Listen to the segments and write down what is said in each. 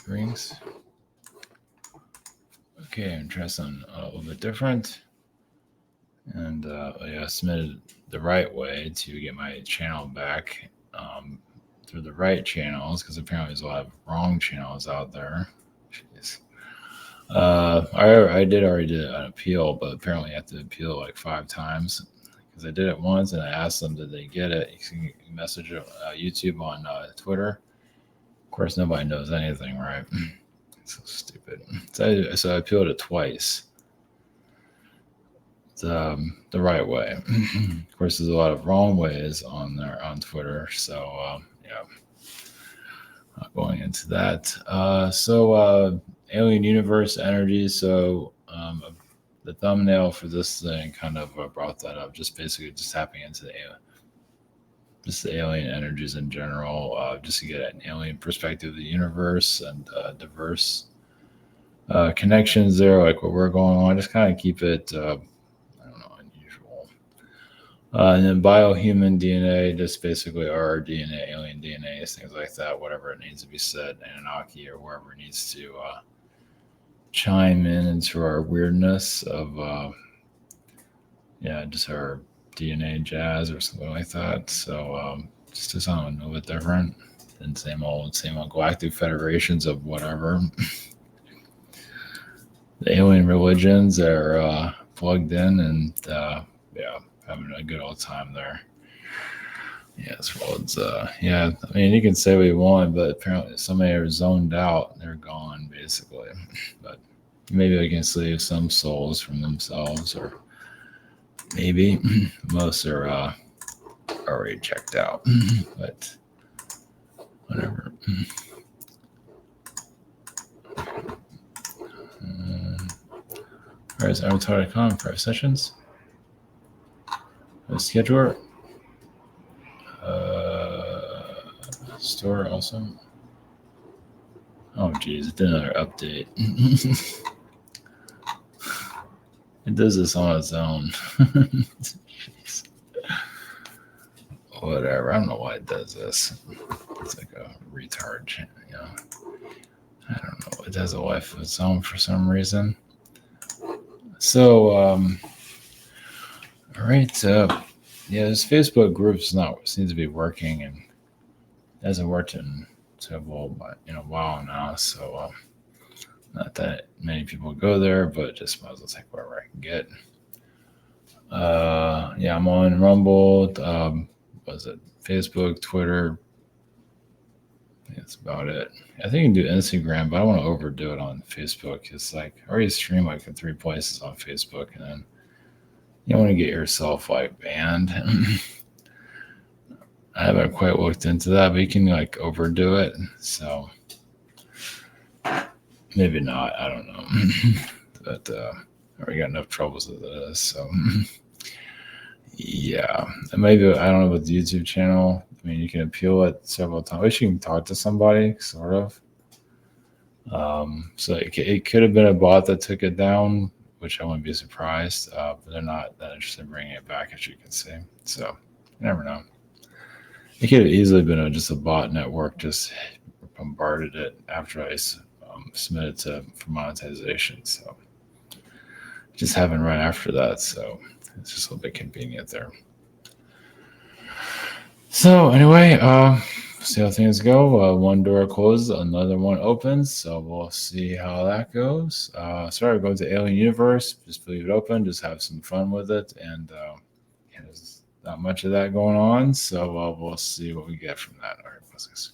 Rings. Okay, I'm trying something a little bit different. And I submitted the right way to get my channel back through the right channels, because apparently there's a lot of wrong channels out there. Jeez. I did already do an appeal, but apparently I have to appeal like 5 times, because I did it once and I asked them, did they get it? You can message YouTube on Twitter. Of course, nobody knows anything, right? So stupid. So I appealed it twice. The right way. Of course, there's a lot of wrong ways on there on Twitter. So yeah, not going into that. Alien Universe Energy. So the thumbnail for this thing kind of brought that up. Just basically just tapping into the alien energies in general, just to get an alien perspective of the universe and diverse connections there, like what we're going on. Just kind of keep it, I don't know, unusual. And then biohuman DNA, just basically our DNA, alien DNA, things like that, whatever it needs to be said, Anunnaki or whoever needs to chime in into our weirdness of, just our DNA jazz or something like that. So just do something a little bit different than same old galactic federations of whatever. The alien religions are plugged in and having a good old time there. Yeah, as well as I mean, you can say what you want, but apparently somebody are zoned out, they're gone basically. But maybe they can save some souls from themselves, or maybe most are already checked out. But whatever. Where's Avatar.com? 5 sessions. Scheduler. Store also. Oh geez, it did another update. It does this on its own. Jeez. Whatever. I don't know why it does this. It's like a retard, you know. I don't know. It has a life of its own for some reason. So, all right. This Facebook group seems to be working, and it hasn't worked in several, a while now. So, not that many people go there, but just might as well take whatever I can get. I'm on Rumble. Was it Facebook, Twitter? I think that's about it. I think you can do Instagram, but I don't want to overdo it on Facebook. It's like I already stream like in 3 places on Facebook, and then you don't want to get yourself like banned. I haven't quite looked into that, but you can like overdo it. So maybe not. I don't know. But I already got enough troubles with this. So yeah, and maybe I don't know with the YouTube channel. I mean, you can appeal it several times. At least you can talk to somebody, sort of. So it could have been a bot that took it down, which I wouldn't be surprised. But they're not that interested in bringing it back, as you can see. So you never know. It could have easily been just a bot network just bombarded it after I submitted for monetization. So it just happened right after that. So it's just a little bit convenient there. So anyway, see how things go. One door closes, another one opens. So we'll see how that goes. Sorry, going to Alien Universe. Just leave it open. Just have some fun with it. And there's not much of that going on. So we'll see what we get from that. All right, let's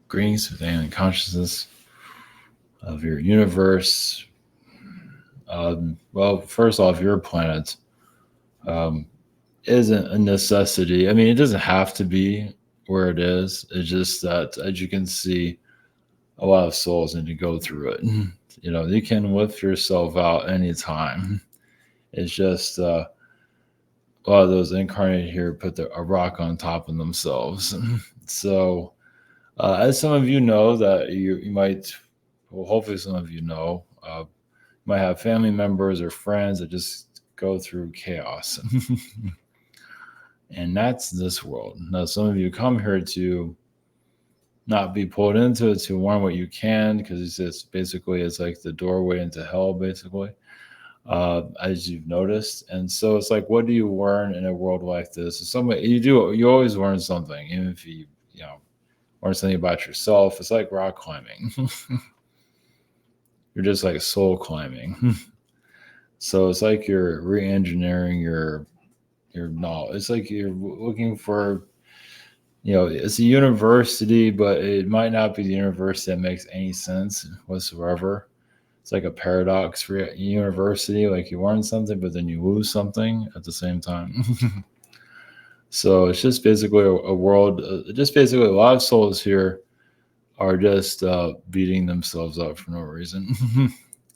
Greetings with alien consciousness of your universe. Well, first off, your planet isn't a necessity. I mean, it doesn't have to be where it is. It's just that, as you can see, a lot of souls need to go through it. You can lift yourself out anytime. It's just a lot of those incarnated here put a rock on top of themselves. So, as some of you know, that you might, well, hopefully some of you know, might have family members or friends that just go through chaos. And that's this world. Now, some of you come here to not be pulled into it, to learn what you can, because it's just basically it's like the doorway into hell, basically, as you've noticed. And so it's like, what do you learn in a world like this? Somebody you always learn something, even if you learn something about yourself. It's like rock climbing. You're just like soul climbing. So it's like you're re-engineering your knowledge. It's like you're looking for, it's a university, but it might not be the university that makes any sense whatsoever. It's like a paradox for university. Like you learn something, but then you lose something at the same time. So it's just basically a world, just basically a lot of souls here are just beating themselves up for no reason.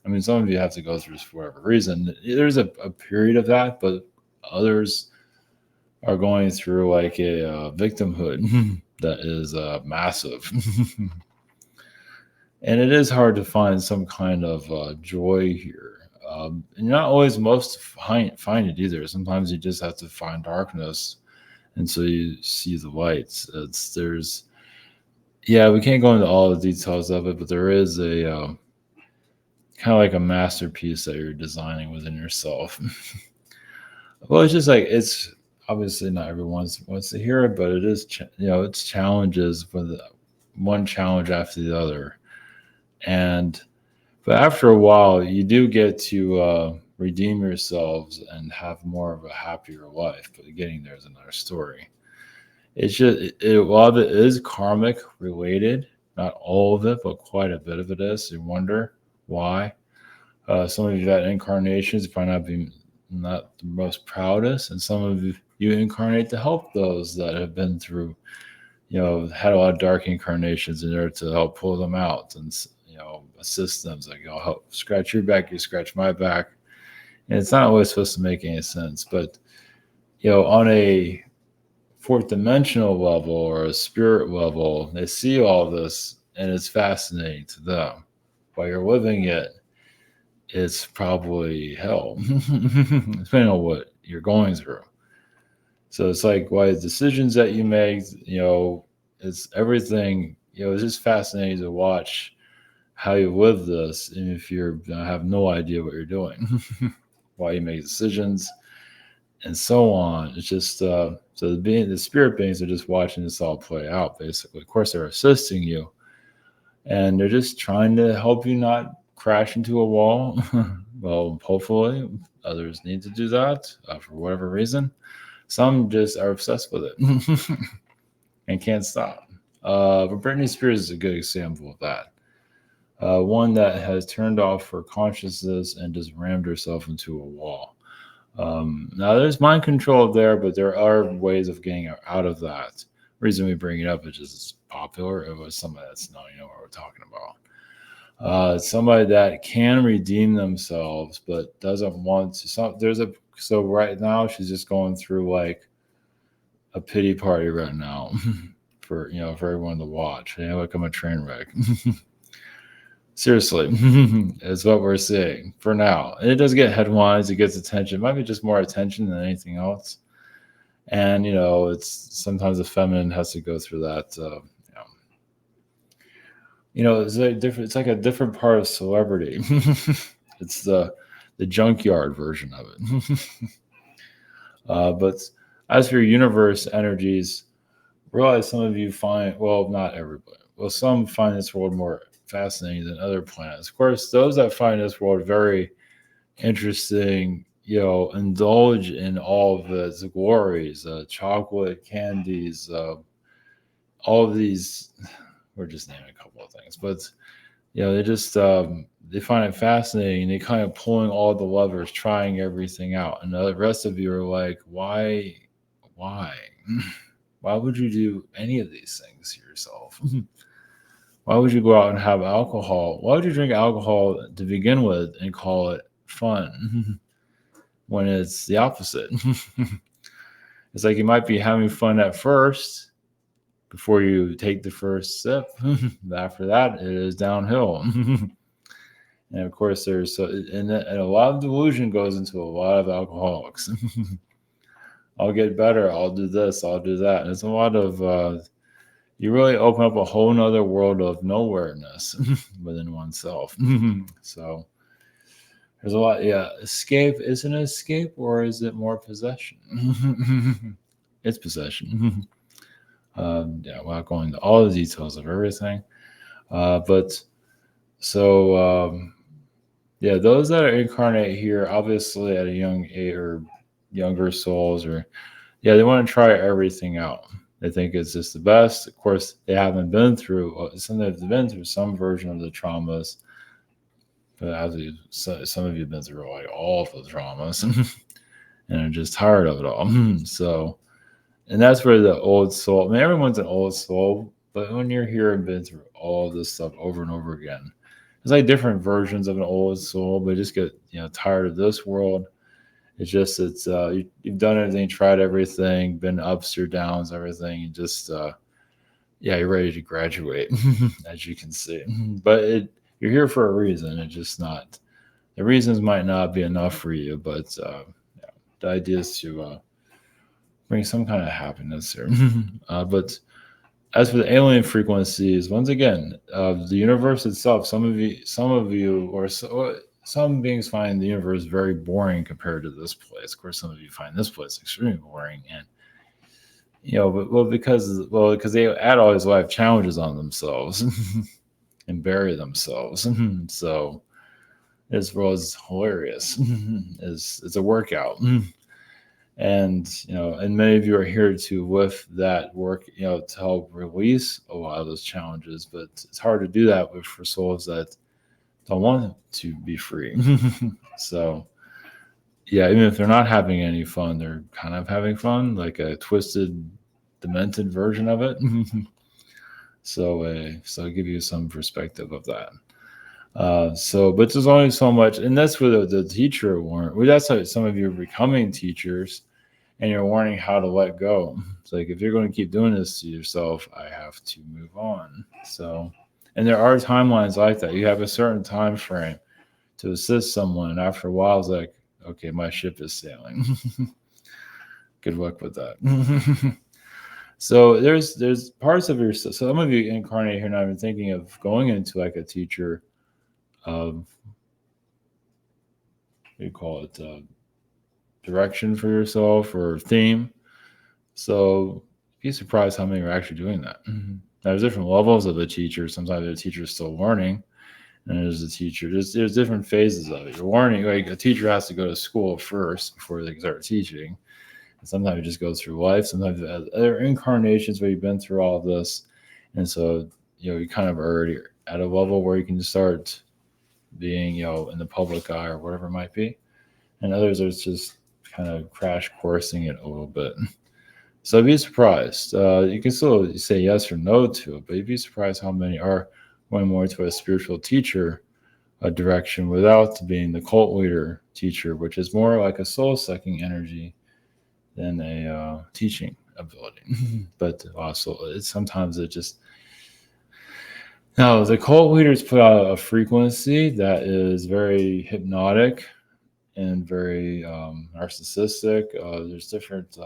I mean, some of you have to go through this for whatever reason. There's a period of that, but others are going through like a victimhood that is massive. And it is hard to find some kind of joy here. And you're not always most find it either. Sometimes you just have to find darkness until you see the lights. We can't go into all the details of it, but there is a kind of like a masterpiece that you're designing within yourself. Well, it's just like, it's obviously not everyone wants to hear it, but it is, it's challenges with one challenge after the other. But after a while, you do get to redeem yourselves and have more of a happier life. But getting there is another story. It's just, a lot of it is karmic related. Not all of it, but quite a bit of it is. You wonder why. Some of you had incarnations, probably not the most proudest, and some of you incarnate to help those that have been through, had a lot of dark incarnations in order to help pull them out and assist them. It's like, I'll help scratch your back, you scratch my back, and it's not always supposed to make any sense. But on a fourth dimensional level or a spirit level, they see all this and it's fascinating to them. While you're living it, it's probably hell, depending on what you're going through. So it's like, why the decisions that you make, it's everything, it's just fascinating to watch how you live this, and if you have no idea what you're doing, why you make decisions, and so on. It's just so the spirit beings are just watching this all play out. Basically, of course, they're assisting you, and they're just trying to help you not crash into a wall. Well, hopefully, others need to do that for whatever reason. Some just are obsessed with it and can't stop. But Britney Spears is a good example of that. One that has turned off her consciousness and just rammed herself into a wall. Now, there's mind control there, but there are ways of getting out of that. The reason we bring it up is just it's popular. It was somebody that's not, what we're talking about. Somebody that can redeem themselves, but doesn't want to. So right now she's just going through like a pity party right now for everyone to watch. Like I'm a train wreck. Seriously, is what we're seeing for now. And it does get headlines, it gets attention. It might be just more attention than anything else. And it's sometimes the feminine has to go through that. It's like different. It's like a different part of celebrity. It's the junkyard version of it. But as for your universe energies, realize some of you find, well, not everybody. Well, some find this world more fascinating than other planets. Of course, those that find this world very interesting, indulge in all of its glories, chocolate, candies, all of these. We're just naming a couple of things, but they just they find it fascinating. They kind of pulling all the levers, trying everything out, and the rest of you are like, why would you do any of these things to yourself? Why would you go out and have alcohol? Why would you drink alcohol to begin with and call it fun when it's the opposite? It's like you might be having fun at first before you take the first sip. After that, it is downhill. And of course, and a lot of delusion goes into a lot of alcoholics. I'll get better. I'll do this. I'll do that. And it's a lot of you really open up a whole nother world of nowhereness within oneself. So there's a lot. Yeah, escape isn't it escape, or is it more possession? It's possession. Yeah, without going into all the details of everything, but so yeah, those that are incarnate here, obviously at a young age or younger souls, or yeah, they want to try everything out. They think it's just the best. Of course, they haven't been through. Sometimes they've been through some version of the traumas, but some of you have been through like all of the traumas, and are just tired of it all. So, and that's where the old soul. I mean, everyone's an old soul, but when you're here and been through all this stuff over and over again, it's like different versions of an old soul, but just get tired of this world. You've done everything, tried everything, been ups or downs, everything, and just yeah, you're ready to graduate, as you can see. But you're here for a reason. It's just not the reasons might not be enough for you, but yeah, the idea is to bring some kind of happiness here. But as for the alien frequencies, once again, the universe itself, some of you, some beings find the universe very boring compared to this place. Of course, some of you find this place extremely boring, and because they add all these life challenges on themselves and bury themselves. So this world is hilarious. It's a workout. And many of you are here to with that work, to help release a lot of those challenges. But it's hard to do that for souls that don't want to be free. So yeah, even if they're not having any fun, they're kind of having fun, like a twisted, demented version of it. So I'll give you some perspective of that. But there's only so much, and that's where the teacher warned. Well, that's how some of you are becoming teachers, and you're warning how to let go. It's like, if you're going to keep doing this to yourself, I have to move on. So, and there are timelines like that. You have a certain time frame to assist someone, and after a while, it's like, okay, my ship is sailing. Good luck with that. So there's parts of your. So some of you incarnate here, not even thinking of going into like a teacher of, what do you call it, direction for yourself or theme. So be surprised how many are actually doing that. There's different levels of a teacher. Sometimes the teacher is still learning, and there's a teacher. There's different phases of it. You're learning, like a teacher has to go to school first before they can start teaching. And sometimes it just goes through life. Sometimes there are incarnations where you've been through all of this, and so you kind of already at a level where you can start being in the public eye or whatever it might be. And others are just kind of crash coursing it a little bit. So be surprised. You can still say yes or no to it, but you'd be surprised how many are going more to a spiritual teacher direction without being the cult leader teacher, which is more like a soul-sucking energy than a teaching ability. But also, sometimes it just. Now, the cult leaders put out a frequency that is very hypnotic and very narcissistic. There's different,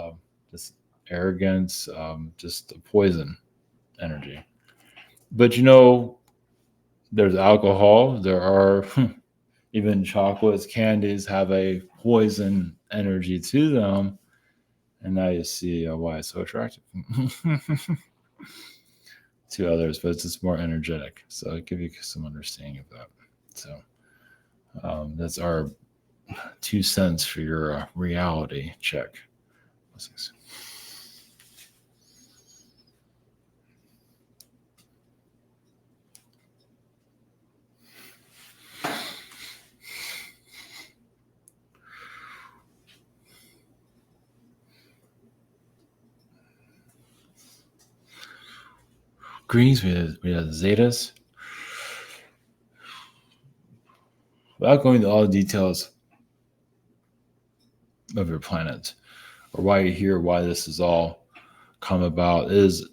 just arrogance, just a poison energy. But there's alcohol. There are even chocolates, candies have a poison energy to them. And now you see why it's so attractive to others, but it's just more energetic. So I'll give you some understanding of that. So that's our 2 cents for your reality check. Blessings. Greens, we have Zetas. Without going into all the details of your planet or why you're here, why this is all come about, is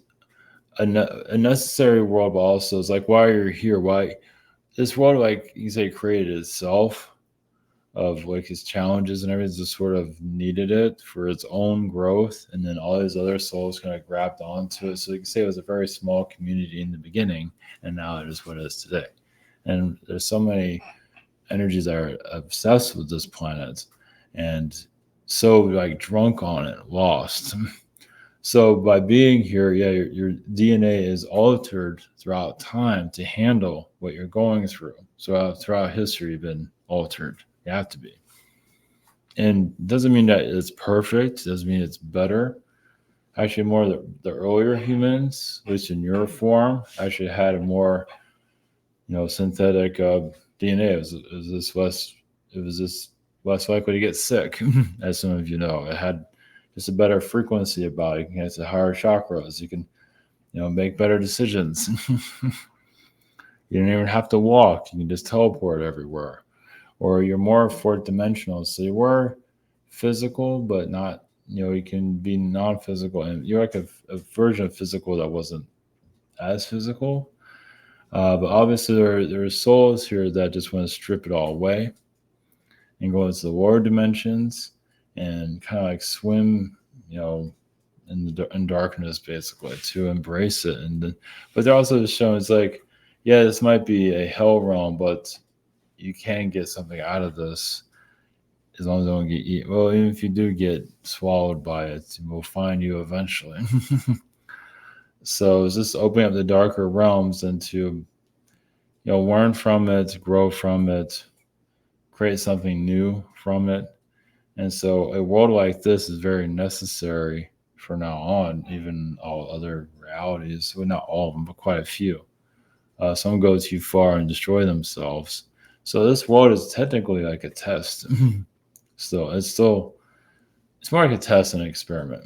a necessary world, but also is like why you're here. Why this world, like you say, created itself of like its challenges and everything, just sort of needed it for its own growth, and then all these other souls kind of grabbed onto it. So you can say it was a very small community in the beginning, and now it is what it is today. And there's so many energies that are obsessed with this planet, and so like drunk on it, lost. So by being here, yeah, your DNA is altered throughout time to handle what you're going through. So throughout history, you've been altered. You have to be. And it doesn't mean that it's perfect. It doesn't mean it's better. Actually, more the earlier humans, at least in your form, actually had a more, synthetic DNA. It was this less likely to get sick, as some of you know. It had just a better frequency about it. You can get to higher chakras. You can, make better decisions. You don't even have to walk. You can just teleport everywhere. Or you're more fourth dimensional. So you were physical, but not, you can be non-physical. And you're like a version of physical that wasn't as physical. But obviously there are souls here that just want to strip it all away and go into the lower dimensions and kind of like swim, in darkness, basically, to embrace it. But they're also showing it's like, yeah, this might be a hell realm, but you can get something out of this as long as you don't get eaten. Well, even if you do get swallowed by it, it will find you eventually. So it's just opening up the darker realms and to, learn from it, grow from it, create something new from it. And so a world like this is very necessary for now on, even all other realities. Well, not all of them, but quite a few. Some go too far and destroy themselves. So this world is technically like a test. It's more like a test and an experiment.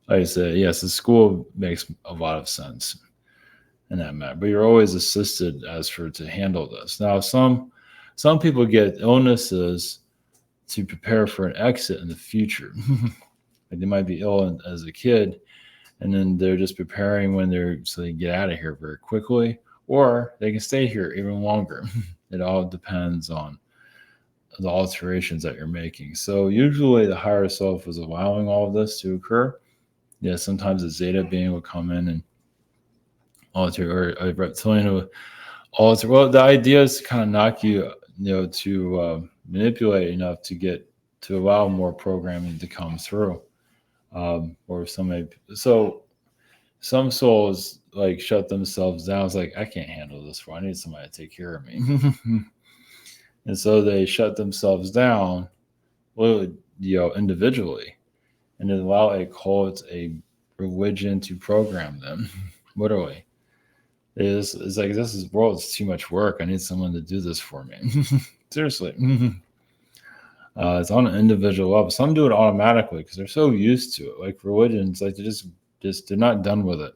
Like I said, yes, the school makes a lot of sense in that matter, but you're always assisted to handle this. Now, some people get illnesses to prepare for an exit in the future. Like they might be ill as a kid, and then they're just preparing so they can get out of here very quickly, or they can stay here even longer. It all depends on the alterations that you're making. So usually the higher self is allowing all of this to occur. Yeah, sometimes a Zeta being will come in and alter, or a reptilian will alter. Well, the idea is to kind of knock you, to manipulate enough to allow more programming to come through. Or some souls like shut themselves down. It's like, I can't handle this. I need somebody to take care of me. And so they shut themselves down, individually, and then allow a cult, a religion to program them. Literally. It's like, this world is too much work. I need someone to do this for me. Seriously. It's on an individual level. Some do it automatically because they're so used to it. Like religions, like they're not done with it.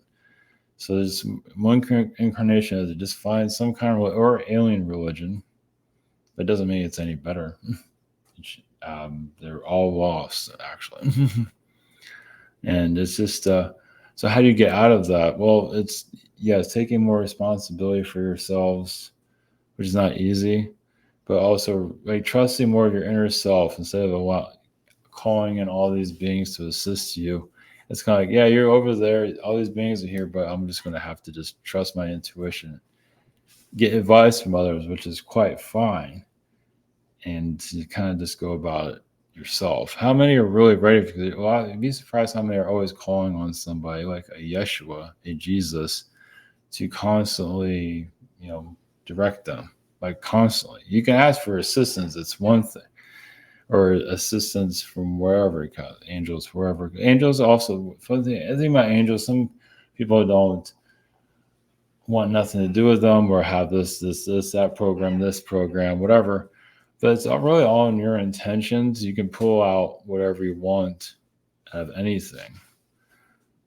So there's one incarnation is to just find some kind of or alien religion. That doesn't mean it's any better. They're all lost, actually. And it's just so how do you get out of that? Well, it's taking more responsibility for yourselves, which is not easy, but also like trusting more of your inner self instead of calling in all these beings to assist you. It's kind of like, yeah, you're over there, all these beings are here, but I'm just going to have to just trust my intuition, get advice from others, which is quite fine, and you kind of just go about it yourself. How many are really ready for it? Well, I'd be surprised how many are always calling on somebody like a Yeshua, a Jesus, to constantly, direct them, like constantly. You can ask for assistance. It's one thing, or assistance from wherever it comes, angels, wherever. Angels also, I think about angels, some people don't want nothing to do with them or have this, that program, whatever. But it's really all in your intentions. You can pull out whatever you want of anything.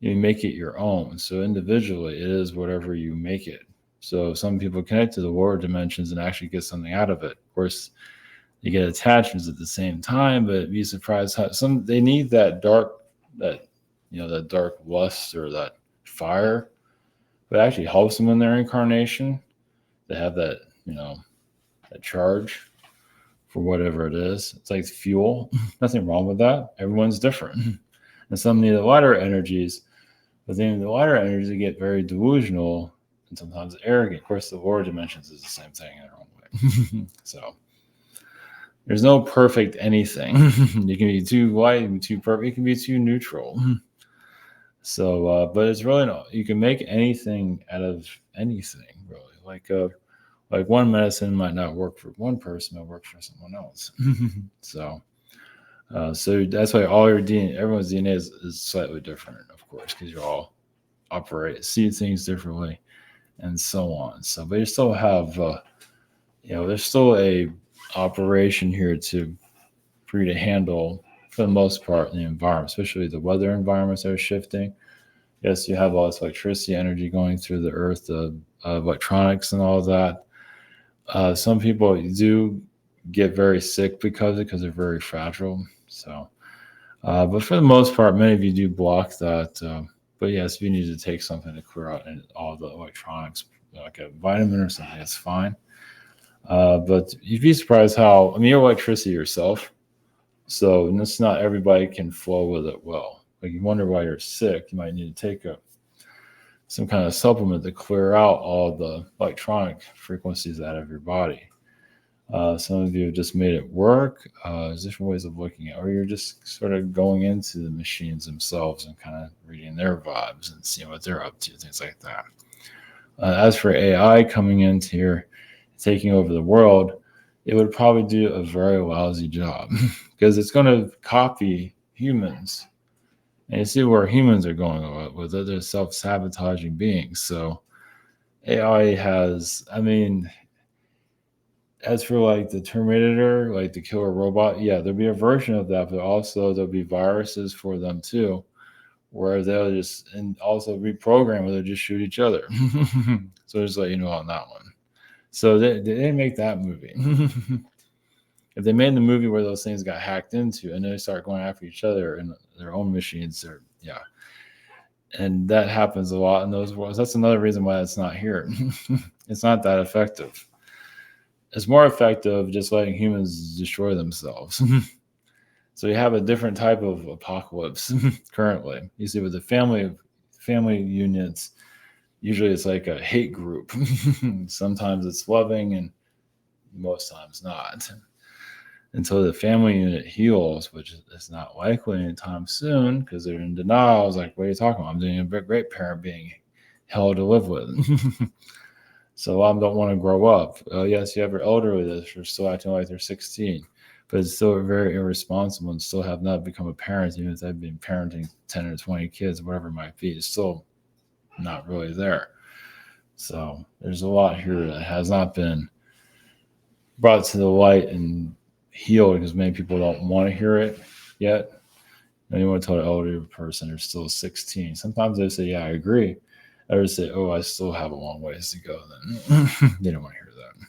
You make it your own. So individually, it is whatever you make it. So some people connect to the lower dimensions and actually get something out of it. Of course, you get attachments at the same time, but be surprised how they need that dark lust or that fire, but it actually helps them in their incarnation. they have that, that charge for whatever it is. It's like fuel. Nothing wrong with that. Everyone's different. And some need the lighter energies, but then the lighter energies get very delusional and sometimes arrogant. Of course, the lower dimensions is the same thing in their own way. So there's no perfect anything. You can be too light, you can be too perfect, you can be too neutral. So, but it's really not. You can make anything out of anything, really. Like one medicine might not work for one person, might work for someone else. So, so that's why all your DNA, everyone's DNA is slightly different, of course, because you all see things differently, and so on. So, but you still have, there's still a operation here for you to handle for the most part in the environment, especially the weather environments that are shifting. Yes, you have all this electricity energy going through the earth, the electronics and all that. Some people do get very sick because they're very fragile. So, but for the most part, many of you do block that. But yes, if you need to take something to clear out all the electronics, like a vitamin or something, that's fine. But you'd be surprised how, you're electricity yourself. So it's not everybody can flow with it well. Like you wonder why you're sick. You might need to take some kind of supplement to clear out all the electronic frequencies out of your body. Some of you have just made it work. There's different ways of looking at it, or you're just sort of going into the machines themselves and kind of reading their vibes and seeing what they're up to, things like that. As for AI coming into here, taking over the world, it would probably do a very lousy job because it's going to copy humans. And you see where humans are going with it. They're self-sabotaging beings. So AI has, as for like the Terminator, like the killer robot, yeah, there'll be a version of that, but also there'll be viruses for them too, where they'll just, and also reprogram where they'll just shoot each other. So just let you know on that one. So they didn't make that movie. If they made the movie where those things got hacked into and they start going after each other and their own machines, yeah. And that happens a lot in those worlds. That's another reason why it's not here. It's not that effective. It's more effective just letting humans destroy themselves. So you have a different type of apocalypse currently. You see with the family units, usually it's like a hate group. Sometimes it's loving and most times not. Until the family unit heals, which is not likely anytime soon because they're in denial. I was like, what are you talking about? I'm doing a great parent being hell to live with. So I don't want to grow up. Yes, you have your elderly that are still acting like they're 16, but it's still very irresponsible and still have not become a parent, even if they've been parenting 10 or 20 kids, whatever it might be. It's still not really there. So there's a lot here that has not been brought to the light and healed because many people don't want to hear it yet. And you want to tell an elderly person they're still 16. Sometimes they say, yeah, I agree. Others say, oh, I still have a long ways to go. Then they don't want to hear that.